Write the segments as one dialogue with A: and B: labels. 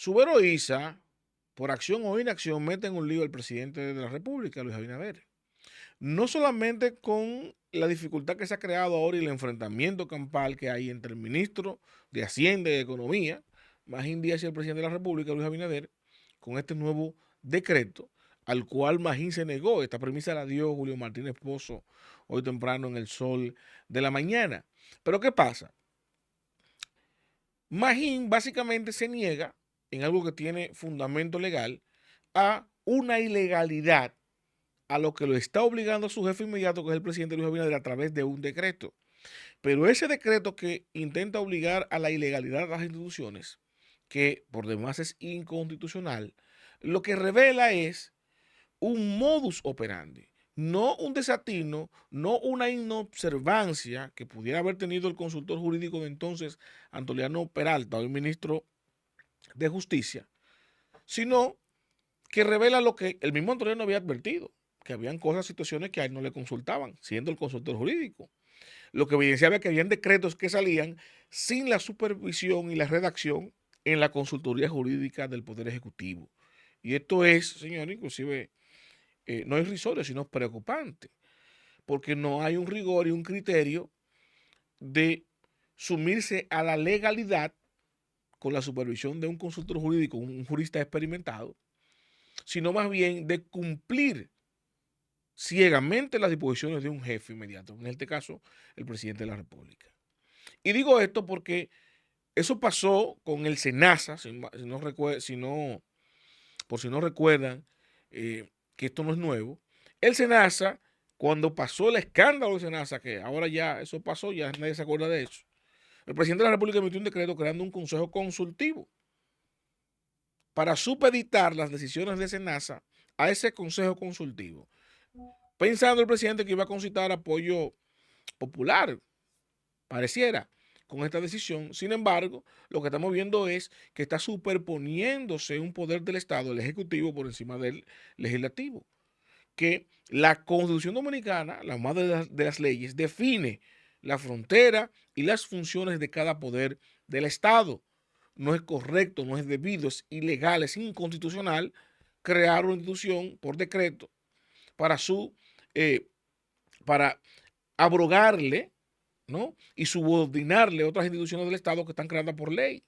A: Subero Isa, por acción o inacción, mete en un lío al presidente de la República, Luis Abinader. No solamente con la dificultad que se ha creado ahora y el enfrentamiento campal que hay entre el ministro de Hacienda y de Economía, Magín Díaz, y el presidente de la República, Luis Abinader, con este nuevo decreto, al cual Magín se negó. Esta premisa la dio Julio Martínez Pozo hoy temprano en el Sol de la Mañana. Pero ¿qué pasa? Magín básicamente se niega, en algo que tiene fundamento legal, a una ilegalidad a lo que lo está obligando a su jefe inmediato, que es el presidente Luis Abinader, a través de un decreto. Pero ese decreto que intenta obligar a la ilegalidad de las instituciones, que por demás es inconstitucional, lo que revela es un modus operandi, no un desatino, no una inobservancia que pudiera haber tenido el consultor jurídico de entonces, Antoliano Peralta, hoy ministro de Justicia, sino que revela lo que el mismo Antoliano había advertido, que habían cosas, situaciones que a él no le consultaban, siendo el consultor jurídico. Lo que evidenciaba que habían decretos que salían sin la supervisión y la redacción en la consultoría jurídica del Poder Ejecutivo. Y esto es, señor, inclusive no es irrisorio, sino preocupante, porque no hay un rigor y un criterio de sumirse a la legalidad con la supervisión de un consultor jurídico, un jurista experimentado, sino más bien de cumplir ciegamente las disposiciones de un jefe inmediato, en este caso el presidente de la República. Y digo esto porque eso pasó con el SENASA, por si no recuerdan, que esto no es nuevo. El SENASA, cuando pasó el escándalo del SENASA, que ahora ya eso pasó, ya nadie se acuerda de eso, el presidente de la República emitió un decreto creando un consejo consultivo para supeditar las decisiones de SENASA a ese consejo consultivo, pensando el presidente que iba a concitar apoyo popular, pareciera, con esta decisión. Sin embargo, lo que estamos viendo es que está superponiéndose un poder del Estado, el Ejecutivo, por encima del Legislativo. Que la Constitución Dominicana, la madre de las leyes, define la frontera y las funciones de cada poder del Estado. No es correcto, no es debido, es ilegal, es inconstitucional crear una institución por decreto para eh, para abrogarle, ¿no? Y subordinarle a otras instituciones del Estado que están creadas por ley,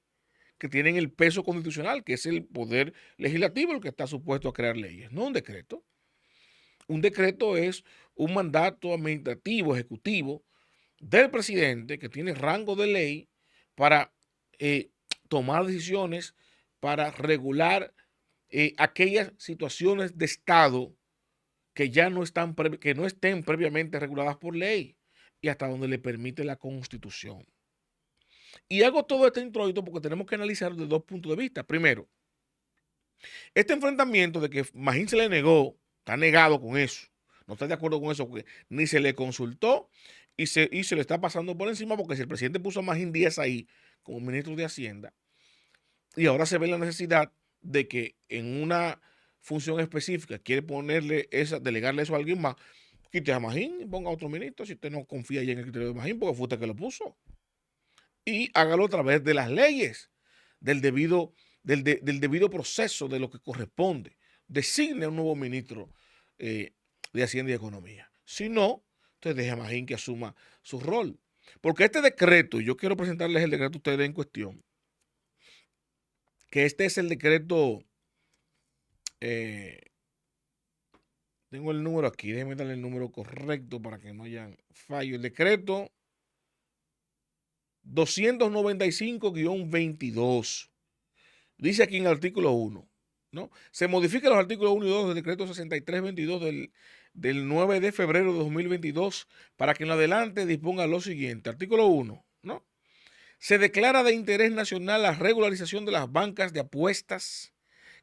A: que tienen el peso constitucional, que es el poder legislativo el que está supuesto a crear leyes, no un decreto. Un decreto es un mandato administrativo, ejecutivo del presidente que tiene rango de ley para eh, tomar decisiones, para regular aquellas situaciones de Estado que ya no están, que no estén previamente reguladas por ley y hasta donde le permite la Constitución. Y hago todo este introito porque tenemos que analizar de dos puntos de vista. Primero, este enfrentamiento de que Magín se le negó, está negado con eso, no está de acuerdo con eso porque ni se le consultó y se le está pasando por encima porque si el presidente puso a Magín Díaz ahí como ministro de Hacienda y ahora se ve la necesidad de que en una función específica quiere delegarle eso a alguien más, quite a Magín y ponga a otro ministro si usted no confía ya en el criterio de Magín porque fue usted que lo puso. Y hágalo a través de las leyes, del debido proceso de lo que corresponde. Designe un nuevo ministro de Hacienda y Economía. Si no, usted deja a Magín que asuma su rol. Porque este decreto, yo quiero presentarles el decreto a ustedes en cuestión, que este es el decreto, eh, tengo el número aquí, déjenme darle el número correcto para que no haya fallo. El decreto 295-22. Dice aquí en el artículo 1, ¿no? Se modifican los artículos 1 y 2 del decreto 63-22 del 9 de febrero de 2022 para que en adelante disponga lo siguiente. Artículo 1, ¿no? Se declara de interés nacional la regularización de las bancas de apuestas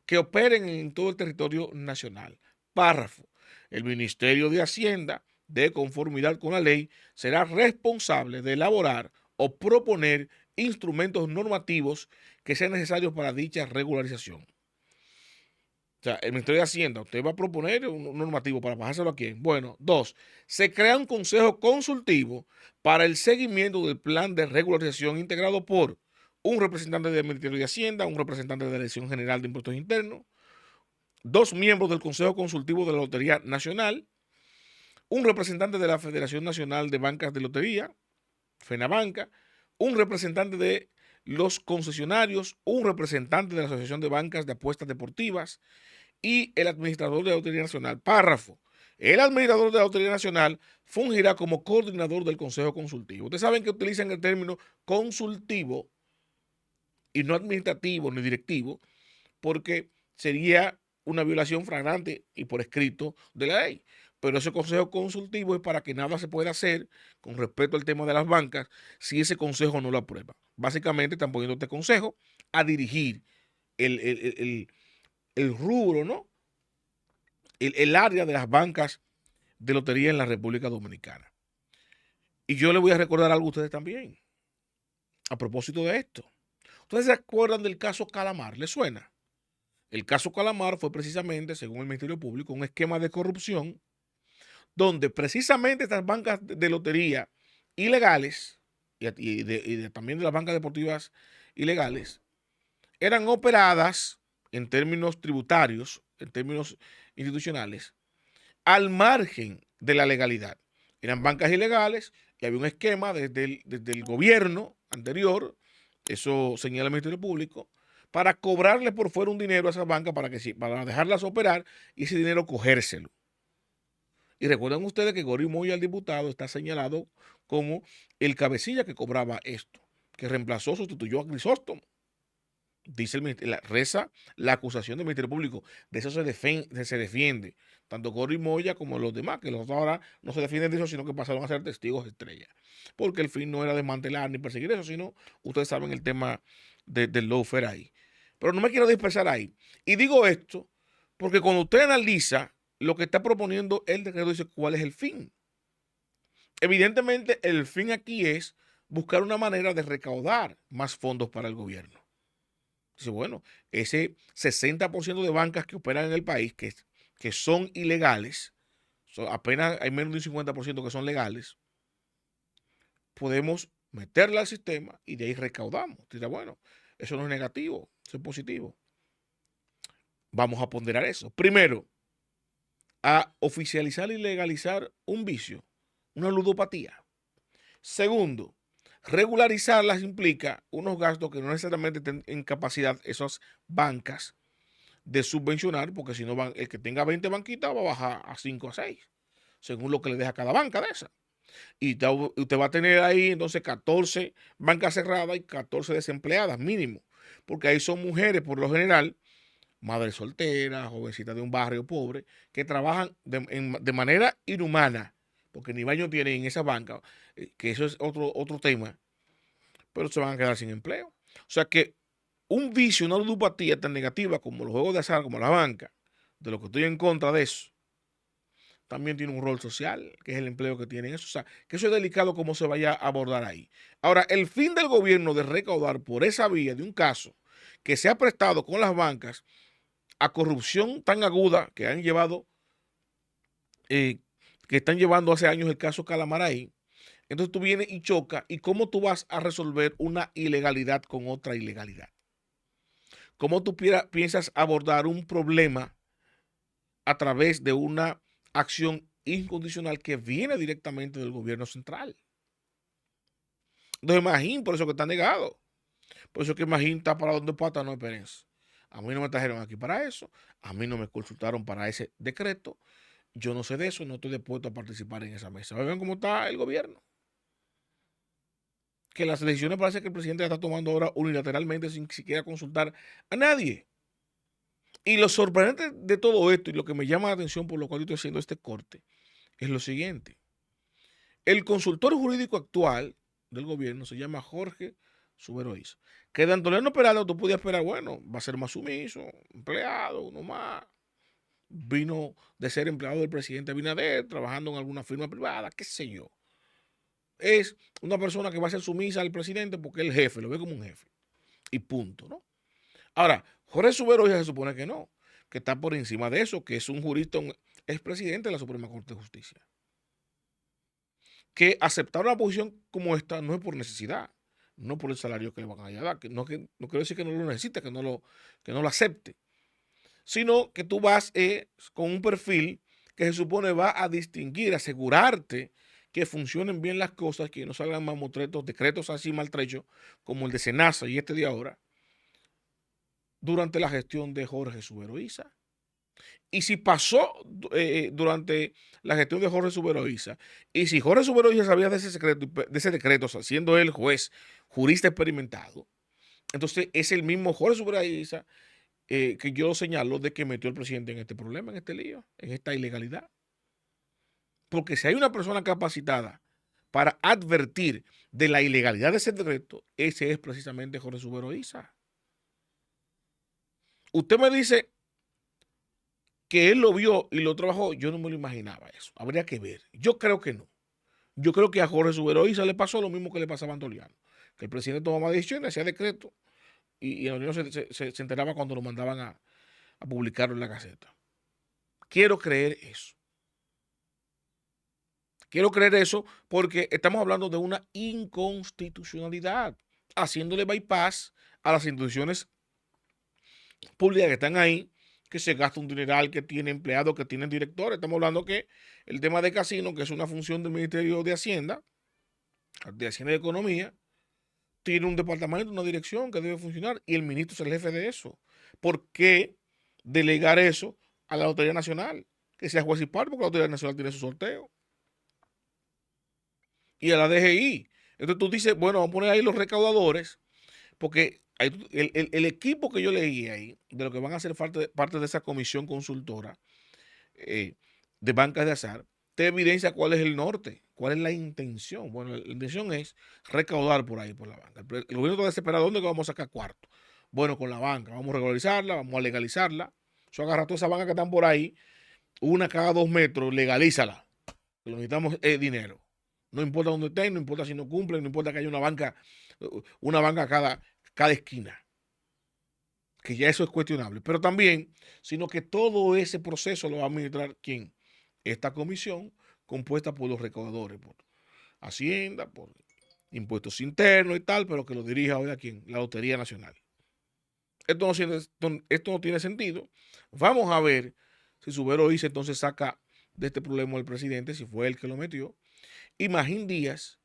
A: que operen en todo el territorio nacional. Párrafo. El Ministerio de Hacienda, de conformidad con la ley, será responsable de elaborar o proponer instrumentos normativos que sean necesarios para dicha regularización. O sea, el Ministerio de Hacienda, usted va a proponer un normativo para bajárselo a quién. Bueno, 2, se crea un consejo consultivo para el seguimiento del plan de regularización integrado por un representante del Ministerio de Hacienda, un representante de la Dirección General de Impuestos Internos, 2 miembros del Consejo Consultivo de la Lotería Nacional, un representante de la Federación Nacional de Bancas de Lotería, FENABANCA, un representante de los concesionarios, un representante de la Asociación de Bancas de Apuestas Deportivas y el administrador de la Lotería Nacional. Párrafo. El administrador de la Lotería Nacional fungirá como coordinador del Consejo Consultivo. Ustedes saben que utilizan el término consultivo y no administrativo ni directivo, porque sería una violación flagrante y por escrito de la ley. Pero ese consejo consultivo es para que nada se pueda hacer con respecto al tema de las bancas si ese consejo no lo aprueba. Básicamente están poniendo este consejo a dirigir el rubro, ¿no? El área de las bancas de lotería en la República Dominicana. Y yo les voy a recordar algo a ustedes también, a propósito de esto. ¿Ustedes se acuerdan del caso Calamar? ¿Les suena? El caso Calamar fue precisamente, según el Ministerio Público, un esquema de corrupción donde precisamente estas bancas de lotería ilegales también de las bancas deportivas ilegales eran operadas en términos tributarios, en términos institucionales, al margen de la legalidad. Eran bancas ilegales y había un esquema desde el gobierno anterior, eso señala el Ministerio Público, para cobrarle por fuera un dinero a esas bancas para dejarlas operar y ese dinero cogérselo. Y recuerden ustedes que Gory Moya, el diputado, está señalado como el cabecilla que cobraba esto, que sustituyó a Crisóstomo. Dice reza la acusación del Ministerio Público. De eso se defiende tanto Gory Moya como los demás, que los otros ahora no se defienden de eso, sino que pasaron a ser testigos estrella. Porque el fin no era desmantelar ni perseguir eso, sino ustedes saben el tema del lawfare ahí. Pero no me quiero dispersar ahí. Y digo esto porque cuando usted analiza lo que está proponiendo el decreto, dice cuál es el fin. Evidentemente, el fin aquí es buscar una manera de recaudar más fondos para el gobierno. Dice, bueno, ese 60% de bancas que operan en el país, que son ilegales, apenas hay menos de un 50% que son legales, podemos meterla al sistema y de ahí recaudamos. Dice, bueno, eso no es negativo, eso es positivo. Vamos a ponderar eso. Primero, a oficializar y legalizar un vicio, una ludopatía. Segundo, regularizarlas implica unos gastos que no necesariamente estén en capacidad esas bancas de subvencionar, porque si no, el que tenga 20 banquitas va a bajar a 5 a 6, según lo que le deja cada banca de esa. Y usted va a tener ahí entonces 14 bancas cerradas y 14 desempleadas mínimo, porque ahí son mujeres por lo general, madres solteras, jovencitas de un barrio pobre, que trabajan de manera inhumana, porque ni baño tienen en esa banca, que eso es otro tema, pero se van a quedar sin empleo. O sea que un vicio, una ludopatía tan negativa como los juegos de azar, como la banca, de lo que estoy en contra de eso, también tiene un rol social, que es el empleo que tienen eso. O sea, que eso es delicado cómo se vaya a abordar ahí. Ahora, el fin del gobierno de recaudar por esa vía de un caso que se ha prestado con las bancas a corrupción tan aguda que han llevado, que están llevando hace años el caso Calamaraí. Entonces tú vienes y chocas, y cómo tú vas a resolver una ilegalidad con otra ilegalidad. Cómo tú piensas abordar un problema a través de una acción incondicional que viene directamente del gobierno central. Entonces Magín, por eso que está negado. Por eso que Magín está para donde pata no esperes. A mí no me trajeron aquí para eso. A mí no me consultaron para ese decreto. Yo no sé de eso, no estoy dispuesto a participar en esa mesa. Vean cómo está el gobierno. Que las decisiones parece que el presidente las está tomando ahora unilateralmente sin siquiera consultar a nadie. Y lo sorprendente de todo esto y lo que me llama la atención por lo cual yo estoy haciendo este corte es lo siguiente. El consultor jurídico actual del gobierno se llama Jorge Suberoiz. Que de Antoliano Peralta tú podías esperar, bueno, va a ser más sumiso, empleado, uno más. Vino de ser empleado del presidente Abinader, trabajando en alguna firma privada, qué sé yo. Es una persona que va a ser sumisa al presidente porque es el jefe, lo ve como un jefe. Y punto, ¿no? Ahora, Jorge Suberoiz se supone que no, que está por encima de eso, que es un jurista, es presidente de la Suprema Corte de Justicia. Que aceptar una posición como esta no es por necesidad, no por el salario que le van a dar, que no quiero decir que no lo necesite, que no lo acepte, sino que tú vas con un perfil que se supone va a distinguir, asegurarte que funcionen bien las cosas, que no salgan mamotretos, decretos así maltrechos como el de Senasa y este de ahora, durante la gestión de Jorge Subero Isa. Y si pasó durante la gestión de Jorge Subero Isa, y si Jorge Subero Isa sabía de ese secreto, de ese decreto, o sea, siendo él juez, jurista experimentado, entonces es el mismo Jorge Subero Isa que yo señalo de que metió al presidente en este problema, en este lío, en esta ilegalidad. Porque si hay una persona capacitada para advertir de la ilegalidad de ese decreto, ese es precisamente Jorge Subero Isa. Usted me dice que él lo vio y lo trabajó, yo no me lo imaginaba eso. Habría que ver. Yo creo que no. Yo creo que a Jorge Subero Isa le pasó lo mismo que le pasaba a Antoliano, que el presidente tomaba decisiones, hacía decretos y el niño se enteraba cuando lo mandaban a publicarlo en la Gaceta. Quiero creer eso. Quiero creer eso porque estamos hablando de una inconstitucionalidad, haciéndole bypass a las instituciones públicas que están ahí, que se gasta un dineral, que tiene empleados, que tienen directores. Estamos hablando que el tema de casino, que es una función del Ministerio de Hacienda y Economía, tiene un departamento, una dirección que debe funcionar y el ministro es el jefe de eso. ¿Por qué delegar eso a la Lotería Nacional? Que sea juez y parte, porque la Lotería Nacional tiene su sorteo. Y a la DGI. Entonces tú dices, bueno, vamos a poner ahí los recaudadores, porque el equipo que yo leí ahí, de lo que van a ser parte de esa comisión consultora de bancas de azar, te evidencia cuál es el norte, cuál es la intención. Bueno, la intención es recaudar por ahí, por la banca. El gobierno está desesperado, ¿dónde vamos a sacar cuarto? Bueno, con la banca, vamos a regularizarla, vamos a legalizarla. Eso agarra todas esas bancas que están por ahí, una cada 2 metros, legalízala. Lo que necesitamos es dinero. No importa dónde estén, no importa si no cumplen, no importa que haya una banca cada esquina. Que ya eso es cuestionable. Pero también, sino que todo ese proceso lo va a administrar ¿quién? Esta comisión compuesta por los recaudadores, por Hacienda, por impuestos internos y tal, pero que lo dirija hoy a quién? La Lotería Nacional. Esto no tiene sentido. Vamos a ver si Subero Isa entonces saca de este problema al presidente, si fue él que lo metió. Y Magín Díaz,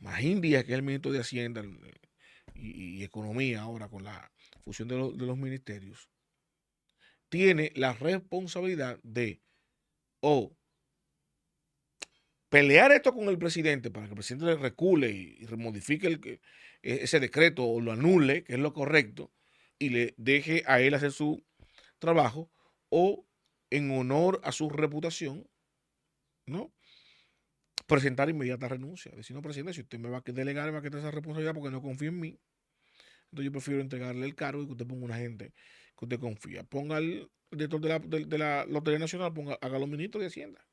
A: que es el ministro de Hacienda y Economía ahora con la fusión de los ministerios, tiene la responsabilidad de o pelear esto con el presidente para que el presidente le recule y remodifique ese decreto o lo anule, que es lo correcto, y le deje a él hacer su trabajo, o en honor a su reputación, ¿no? Presentar inmediata renuncia. Decir, no, presidente, si usted me va a delegar, me va a quitar esa responsabilidad porque no confía en mí. Entonces yo prefiero entregarle el cargo y que usted ponga una gente que usted confía. Ponga al director de la Lotería Nacional, haga los ministros de Hacienda.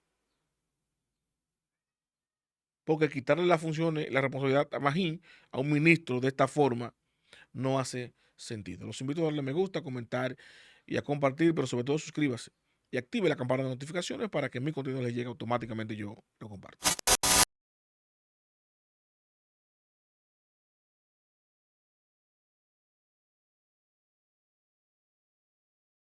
A: Porque quitarle las funciones, la responsabilidad a Magín, a un ministro de esta forma, no hace sentido. Los invito a darle me gusta, a comentar y a compartir, pero sobre todo suscríbase y active la campana de notificaciones para que mi contenido les llegue automáticamente y yo lo comparto.